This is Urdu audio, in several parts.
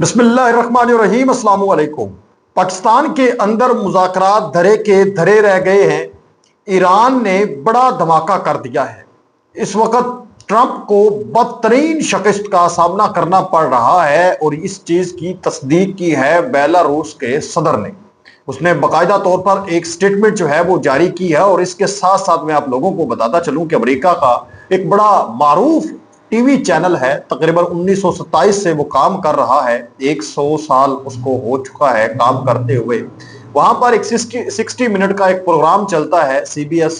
بسم اللہ الرحمن الرحیم۔ السلام علیکم۔ پاکستان کے اندر مذاکرات دھرے کے دھرے رہ گئے ہیں۔ ایران نے بڑا دھماکہ کر دیا ہے۔ اس وقت ٹرمپ کو بدترین شکست کا سامنا کرنا پڑ رہا ہے اور اس چیز کی تصدیق کی ہے بیلاروس کے صدر نے۔ اس نے باقاعدہ طور پر ایک سٹیٹمنٹ جو ہے وہ جاری کی ہے، اور اس کے ساتھ ساتھ میں آپ لوگوں کو بتاتا چلوں کہ امریکہ کا ایک بڑا معروف ٹی وی چینل ہے، تقریباً 1927 سے وہ کام کر رہا ہے، 100 سال اس کو ہو چکا ہے کام کرتے ہوئے۔ وہاں پر ایک 60 منٹ کا ایک پروگرام چلتا ہے، CBS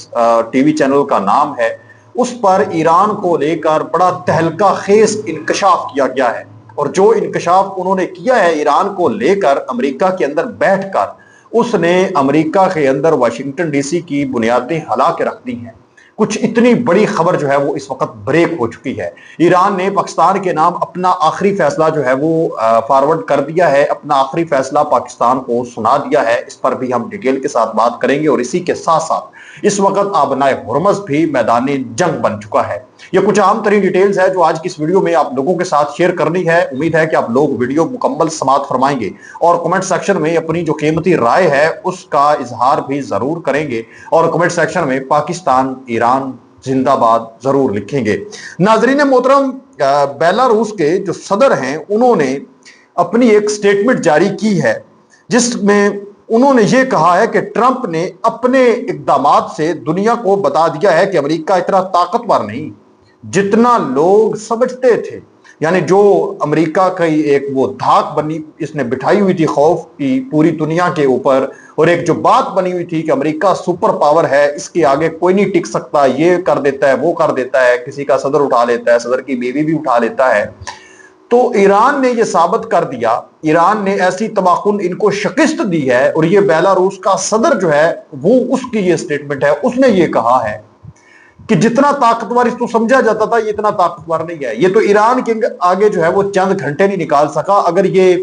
ٹی وی چینل کا نام ہے۔ اس پر ایران کو لے کر بڑا تہلکہ خیز انکشاف کیا گیا ہے، اور جو انکشاف انہوں نے کیا ہے ایران کو لے کر امریکہ کے اندر بیٹھ کر، اس نے امریکہ کے اندر واشنگٹن ڈی سی کی بنیادیں ہلا کے رکھ دی ہیں۔ کچھ اتنی بڑی خبر جو ہے وہ اس وقت بریک ہو چکی ہے۔ ایران نے پاکستان کے نام اپنا آخری فیصلہ جو ہے وہ فارورڈ کر دیا ہے، اپنا آخری فیصلہ پاکستان کو سنا دیا ہے۔ اس پر بھی ہم ڈیٹیل کے ساتھ بات کریں گے، اور اسی کے ساتھ ساتھ اس وقت آبنائے ہرمز بھی میدان جنگ بن چکا ہے۔ یہ کچھ عام ترین ڈیٹیلز ہے جو آج کی اس ویڈیو میں آپ لوگوں کے ساتھ شیئر کرنی ہے۔ امید ہے کہ آپ لوگ ویڈیو مکمل سماعت فرمائیں گے، اور کمنٹ سیکشن میں اپنی جو قیمتی رائے ہے اس کا اظہار بھی ضرور کریں گے، اور کمنٹ سیکشن میں پاکستان ایران زندہ باد ضرور لکھیں گے۔ ناظرین محترم، بیلاروس کے جو صدر ہیں انہوں نے اپنی ایک سٹیٹمنٹ جاری کی ہے، جس میں انہوں نے یہ کہا ہے کہ ٹرمپ نے اپنے اقدامات سے دنیا کو بتا دیا ہے کہ امریکہ اتنا طاقتور نہیں جتنا لوگ سمجھتے تھے۔ یعنی جو امریکہ کی ایک وہ دھاک بنی اس نے بٹھائی ہوئی تھی خوف کی پوری دنیا کے اوپر، اور ایک جو بات بنی ہوئی تھی کہ امریکہ سپر پاور ہے، اس کے آگے کوئی نہیں ٹک سکتا، یہ کر دیتا ہے وہ کر دیتا ہے، کسی کا صدر اٹھا لیتا ہے، صدر کی بیوی بھی اٹھا لیتا ہے۔ تو ایران نے یہ ثابت کر دیا، ایران نے ایسی تمکن ان کو شکست دی ہے، اور یہ بیلاروس کا صدر جو ہے وہ اس کی یہ سٹیٹمنٹ ہے، اس نے یہ کہا ہے کہ جتنا طاقتور اس کو سمجھا جاتا تھا یہ اتنا طاقتور نہیں ہے۔ یہ تو ایران کے آگے جو ہے وہ چند گھنٹے نہیں نکال سکا۔ اگر یہ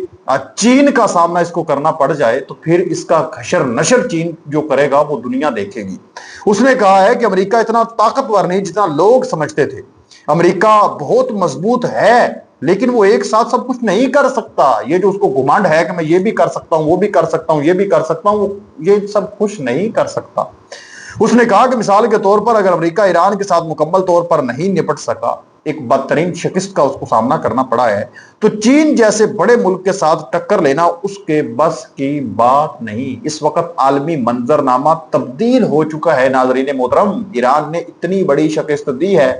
چین کا سامنا اس کو کرنا پڑ جائے تو پھر اس کا حشر نشر چین جو کرے گا وہ دنیا دیکھے گی۔ اس نے کہا ہے کہ امریکہ اتنا طاقتور نہیں جتنا لوگ سمجھتے تھے۔ امریکہ بہت مضبوط ہے، لیکن وہ ایک ساتھ سب کچھ نہیں کر سکتا۔ یہ جو اس کو گھمنڈ ہے کہ میں یہ بھی کر سکتا ہوں، وہ بھی کر سکتا ہوں، یہ بھی کر سکتا ہوں، یہ سب کچھ نہیں کر سکتا۔ اس نے کہا کہ مثال کے طور پر اگر امریکہ ایران کے ساتھ مکمل طور پر نہیں نپٹ سکا، ایک بدترین شکست کا اس کو سامنا کرنا پڑا ہے، تو چین جیسے بڑے ملک کے ساتھ ٹکر لینا اس کے بس کی بات نہیں۔ اس وقت عالمی منظرنامہ تبدیل ہو چکا ہے۔ ناظرین محترم، ایران نے اتنی بڑی شکست دی ہے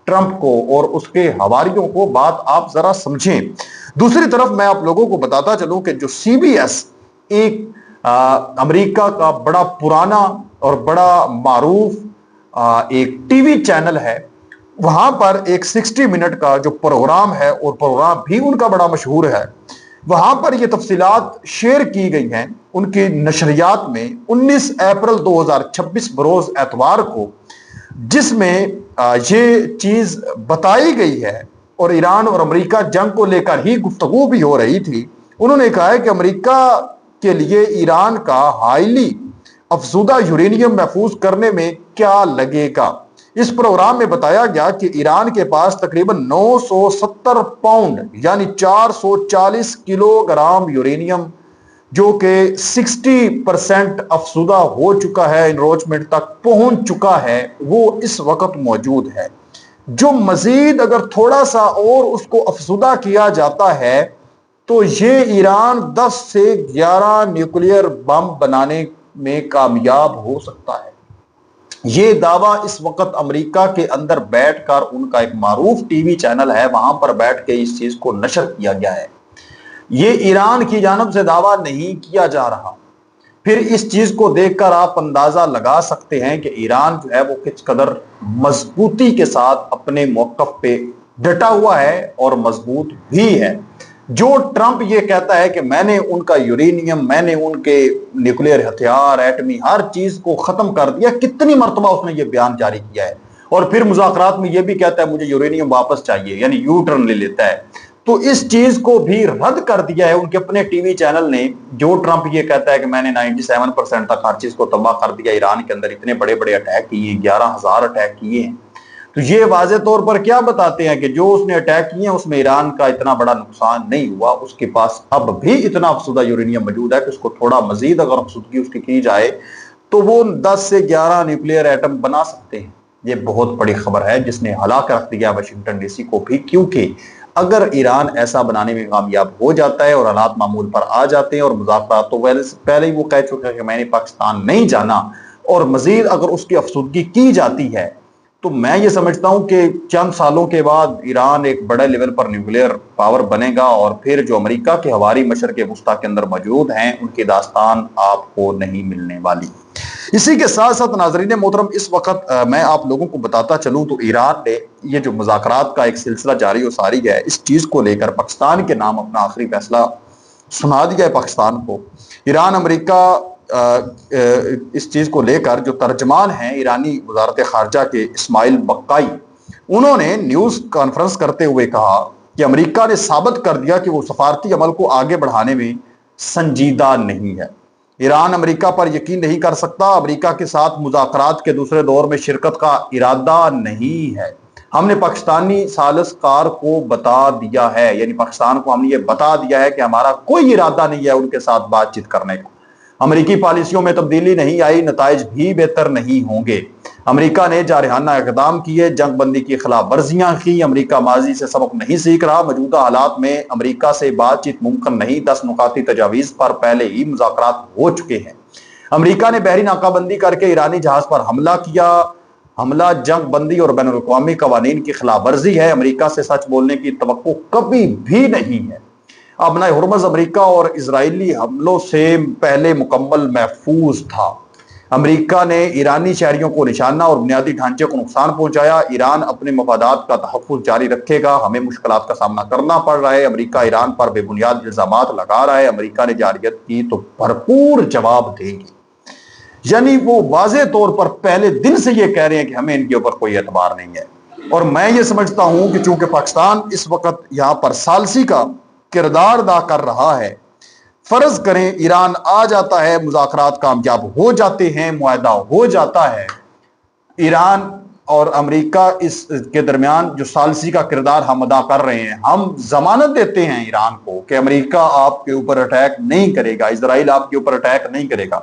ٹرمپ کو اور اس کے حواریوں کو، بات آپ ذرا سمجھیں۔ دوسری طرف میں آپ لوگوں کو بتاتا چلوں کہ جو CBS ایک امریکہ کا بڑا پرانا اور بڑا معروف ایک ٹی وی چینل ہے، وہاں پر ایک 60 منٹ کا جو پروگرام ہے، اور پروگرام بھی ان کا بڑا مشہور ہے، وہاں پر یہ تفصیلات شیئر کی گئی ہیں ان کی نشریات میں 19 اپریل 2026 بروز اتوار کو، جس میں یہ چیز بتائی گئی ہے، اور ایران اور امریکہ جنگ کو لے کر ہی گفتگو بھی ہو رہی تھی۔ انہوں نے کہا ہے کہ امریکہ کے لیے ایران کا ہائیلی افزودہ یورینیم محفوظ کرنے میں کیا لگے گا۔ اس پروگرام میں بتایا گیا کہ ایران کے پاس تقریباً 970 پاؤنڈ یعنی 440 کلو گرام یورینیم، جو کہ 60% افزودہ ہو چکا ہے، انروچمنٹ تک پہنچ چکا ہے، وہ اس وقت موجود ہے۔ جو مزید اگر تھوڑا سا اور اس کو افزودہ کیا جاتا ہے تو یہ ایران 10 سے 11 نیوکلیئر بم بنانے میں کامیاب ہو سکتا ہے۔ یہ دعویٰ اس وقت امریکہ کے اندر بیٹھ کر، ان کا ایک معروف ٹی وی چینل ہے، وہاں پر بیٹھ کے اس چیز کو نشر کیا گیا ہے۔ یہ ایران کی جانب سے دعویٰ نہیں کیا جا رہا۔ پھر اس چیز کو دیکھ کر آپ اندازہ لگا سکتے ہیں کہ ایران جو ہے وہ کس قدر مضبوطی کے ساتھ اپنے موقف پہ ڈٹا ہوا ہے، اور مضبوط بھی ہے۔ جو ٹرمپ یہ کہتا ہے کہ میں نے ان کا یورینیم، میں نے ان کے نیوکلیئر ہتھیار، ایٹمی ہر چیز کو ختم کر دیا، کتنی مرتبہ اس نے یہ بیان جاری کیا ہے، اور پھر مذاکرات میں یہ بھی کہتا ہے مجھے یورینیم واپس چاہیے، یعنی یو ٹرن لے لیتا ہے۔ تو اس چیز کو بھی رد کر دیا ہے ان کے اپنے ٹی وی چینل نے۔ جو ٹرمپ یہ کہتا ہے کہ میں نے 97% تک ہر چیز کو تباہ کر دیا، ایران کے اندر اتنے بڑے بڑے اٹیک کیے ہیں، 11,000 اٹیک کیے ہیں، تو یہ واضح طور پر کیا بتاتے ہیں کہ جو اس نے اٹیک کیے ہیں اس میں ایران کا اتنا بڑا نقصان نہیں ہوا، اس کے پاس اب بھی اتنا افسودہ یورینیم موجود ہے کہ اس کو تھوڑا مزید اگر افسودگی اس کی جائے تو وہ 10 سے 11 نیوکلیئر ایٹم بنا سکتے ہیں۔ یہ بہت بڑی خبر ہے جس نے ہلا کر رکھ دیا واشنگٹن ڈی سی کو بھی، کیونکہ اگر ایران ایسا بنانے میں کامیاب ہو جاتا ہے اور حالات معمول پر آ جاتے ہیں اور مذاکرات تو پہلے ہی وہ کہہ چکا ہے کہ میں نے پاکستان نہیں جانا، اور مزید اگر اس کی افسودگی کی جاتی ہے تو میں یہ سمجھتا ہوں کہ چند سالوں کے بعد ایران ایک بڑے لیول پر نیوکلیئر پاور بنے گا، اور پھر جو امریکہ کے ہواری مشرق وسطیٰ کے اندر موجود ہیں ان کی داستان آپ کو نہیں ملنے والی۔ اسی کے ساتھ ساتھ ناظرین محترم، اس وقت میں آپ لوگوں کو بتاتا چلوں تو ایران نے یہ جو مذاکرات کا ایک سلسلہ جاری و ساری ہے، اس چیز کو لے کر پاکستان کے نام اپنا آخری فیصلہ سنا دیا ہے پاکستان کو۔ ایران امریکہ اس چیز کو لے کر جو ترجمان ہیں ایرانی وزارت خارجہ کے اسماعیل بقائی، انہوں نے نیوز کانفرنس کرتے ہوئے کہا کہ امریکہ نے ثابت کر دیا کہ وہ سفارتی عمل کو آگے بڑھانے میں سنجیدہ نہیں ہے۔ ایران امریکہ پر یقین نہیں کر سکتا، امریکہ کے ساتھ مذاکرات کے دوسرے دور میں شرکت کا ارادہ نہیں ہے۔ ہم نے پاکستانی ثالث کار کو بتا دیا ہے، یعنی پاکستان کو ہم نے یہ بتا دیا ہے کہ ہمارا کوئی ارادہ نہیں ہے ان کے ساتھ بات چیت کرنے کا۔ امریکی پالیسیوں میں تبدیلی نہیں آئی، نتائج بھی بہتر نہیں ہوں گے۔ امریکہ نے جارحانہ اقدام کیے، جنگ بندی کی خلاف ورزیاں کی، امریکہ ماضی سے سبق نہیں سیکھ رہا، موجودہ حالات میں امریکہ سے بات چیت ممکن نہیں، 10 نکاتی تجاویز پر پہلے ہی مذاکرات ہو چکے ہیں۔ امریکہ نے بحری ناکہ بندی کر کے ایرانی جہاز پر حملہ کیا، حملہ جنگ بندی اور بین الاقوامی قوانین کی خلاف ورزی ہے، امریکہ سے سچ بولنے کی توقع کبھی بھی نہیں ہے۔ ابنائے ہرمز امریکہ اور اسرائیلی حملوں سے پہلے مکمل محفوظ تھا۔ امریکہ نے ایرانی شہریوں کو نشانہ اور بنیادی ڈھانچے کو نقصان پہنچایا۔ ایران اپنے مفادات کا تحفظ جاری رکھے گا، ہمیں مشکلات کا سامنا کرنا پڑ رہا ہے، امریکہ ایران پر بے بنیاد الزامات لگا رہا ہے، امریکہ نے جارحیت کی تو بھرپور جواب دے گی۔ یعنی وہ واضح طور پر پہلے دن سے یہ کہہ رہے ہیں کہ ہمیں ان کے اوپر کوئی اعتبار نہیں ہے۔ اور میں یہ سمجھتا ہوں کہ چونکہ پاکستان اس وقت یہاں پر ثالثی کا کردار ادا کر رہا ہے، فرض کریں ایران آ جاتا ہے، مذاکرات کامیاب ہو جاتے ہیں، معاہدہ ہو جاتا ہے، ایران اور امریکہ اس کے درمیان جو ثالثی کا کردار ہم ادا کر رہے ہیں، ہم ضمانت دیتے ہیں ایران کو کہ امریکہ آپ کے اوپر اٹیک نہیں کرے گا، اسرائیل آپ کے اوپر اٹیک نہیں کرے گا۔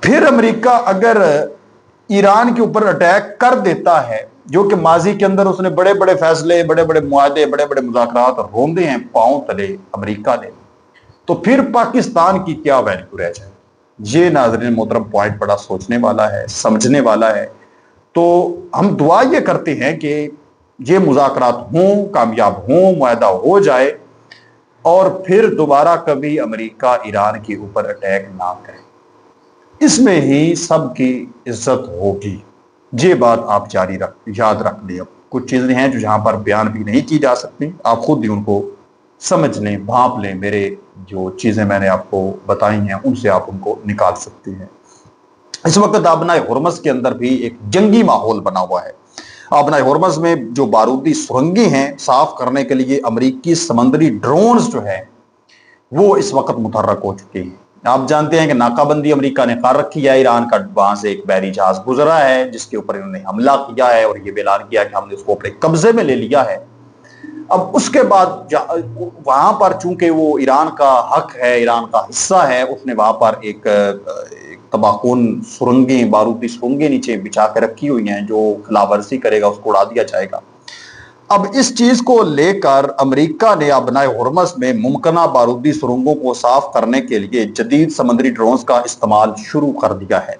پھر امریکہ اگر ایران کے اوپر اٹیک کر دیتا ہے، جو کہ ماضی کے اندر اس نے بڑے بڑے فیصلے، بڑے بڑے معاہدے، بڑے بڑے مذاکرات روندے ہیں پاؤں تلے امریکہ نے، تو پھر پاکستان کی کیا ویلیو رہ جائے؟ یہ ناظرین محترم پوائنٹ بڑا سوچنے والا ہے، سمجھنے والا ہے۔ تو ہم دعا یہ کرتے ہیں کہ یہ مذاکرات ہوں، کامیاب ہوں، معاہدہ ہو جائے، اور پھر دوبارہ کبھی امریکہ ایران کے اوپر اٹیک نہ کرے۔ اس میں ہی سب کی عزت ہوگی۔ یہ بات آپ یاد رکھ لیں۔ اب کچھ چیزیں ہیں جو جہاں پر بیان بھی نہیں کی جا سکتی، آپ خود ہی ان کو سمجھ لیں، بھانپ لیں، میرے جو چیزیں میں نے آپ کو بتائی ہیں ان سے آپ ان کو نکال سکتے ہیں۔ اس وقت آبنائے ہرمز کے اندر بھی ایک جنگی ماحول بنا ہوا ہے۔ آبنائے ہرمز میں جو بارودی سرنگیں ہیں، صاف کرنے کے لیے امریکی سمندری ڈرونز جو ہیں وہ اس وقت متحرک ہو چکے ہیں۔ آپ جانتے ہیں کہ ناکہ بندی امریکہ نے کر رکھی ہے، ایران کا وہاں سے ایک بحری جہاز گزرا ہے جس کے اوپر انہوں نے حملہ کیا ہے، اور یہ اعلان کیا کہ ہم نے اس کو اپنے قبضے میں لے لیا ہے۔ اب اس کے بعد وہاں پر چونکہ وہ ایران کا حق ہے، ایران کا حصہ ہے، اس نے وہاں پر ایک تباکون سرنگیں، بارودی سرنگیں نیچے بچھا کے رکھی ہوئی ہیں، جو خلاف ورزی کرے گا اس کو اڑا دیا جائے گا۔ اب اس چیز کو لے کر امریکہ نے ابنائے ہرمز میں ممکنہ بارودی سرنگوں کو صاف کرنے کے لیے جدید سمندری ڈرونز کا استعمال شروع کر دیا ہے،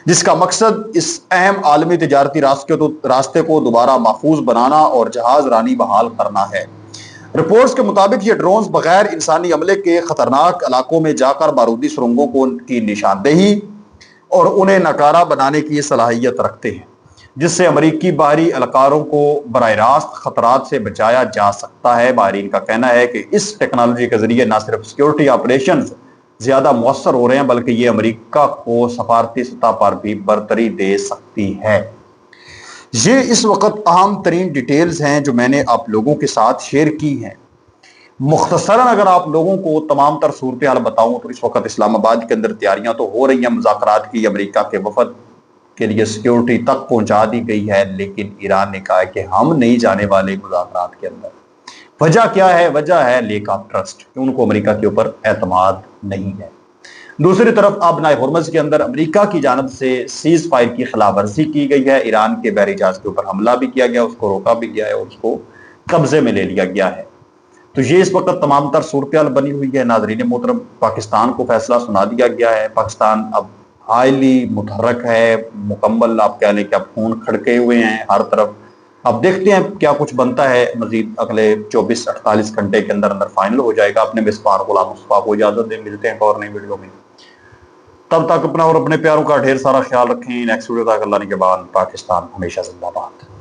جس کا مقصد اس اہم عالمی تجارتی راستے کو دوبارہ محفوظ بنانا اور جہاز رانی بحال کرنا ہے۔ رپورٹس کے مطابق یہ ڈرونز بغیر انسانی عملے کے خطرناک علاقوں میں جا کر بارودی سرنگوں کی نشاندہی اور انہیں ناکارہ بنانے کی صلاحیت رکھتے ہیں، جس سے امریکی باہری اہلکاروں کو براہ راست خطرات سے بچایا جا سکتا ہے۔ ماہرین کا کہنا ہے کہ اس ٹیکنالوجی کے ذریعے نہ صرف سیکیورٹی آپریشنز زیادہ مؤثر ہو رہے ہیں، بلکہ یہ امریکہ کو سفارتی سطح پر بھی برتری دے سکتی ہے۔ یہ اس وقت اہم ترین ڈیٹیلز ہیں جو میں نے آپ لوگوں کے ساتھ شیئر کی ہیں۔ مختصراً اگر آپ لوگوں کو تمام تر صورتحال بتاؤں تو اس وقت اسلام آباد کے اندر تیاریاں تو ہو رہی ہیں مذاکرات کی۔ امریکہ کے وفد کے لیے سیکیورٹی تک پہنچا دی گئی ہے، لیکن ایران نے کہا ہے کہ ہم نہیں جانے والے مذاکرات کے اندر۔ وجہ کیا ہے؟ وجہ ہے لیک آف ٹرسٹ، کہ ان کو امریکہ کے اوپر اعتماد نہیں ہے۔ دوسری طرف اب بحیرہ ہرمز کے اندر امریکہ کی جانب سے سیز فائر کی خلاف ورزی کی گئی ہے، ایران کے بحری جہاز کے اوپر حملہ بھی کیا گیا، اس کو روکا بھی گیا ہے اور اس کو قبضے میں لے لیا گیا ہے۔ تو یہ اس وقت تمام تر صورتحال بنی ہوئی ہے۔ ناظرین محترم، پاکستان کو فیصلہ سنا دیا گیا ہے، پاکستان اب ہائیلی متحرک ہے، مکمل آپ کہہ لیں کہ اب خون کھڑکے ہوئے ہیں ہر طرف۔ اب دیکھتے ہیں کیا کچھ بنتا ہے مزید، اگلے 24-48 گھنٹے کے اندر فائنل ہو جائے گا۔ اپنے میزبان غلام مصطفیٰ کو اجازت دیں، ملتے ہیں ایک اور نئی ویڈیو میں۔ تب تک اپنا اور اپنے پیاروں کا ڈھیر سارا خیال رکھیں۔ نیکسٹ ویڈیو تک اللہ نگہبان۔ پاکستان ہمیشہ زندہ باد۔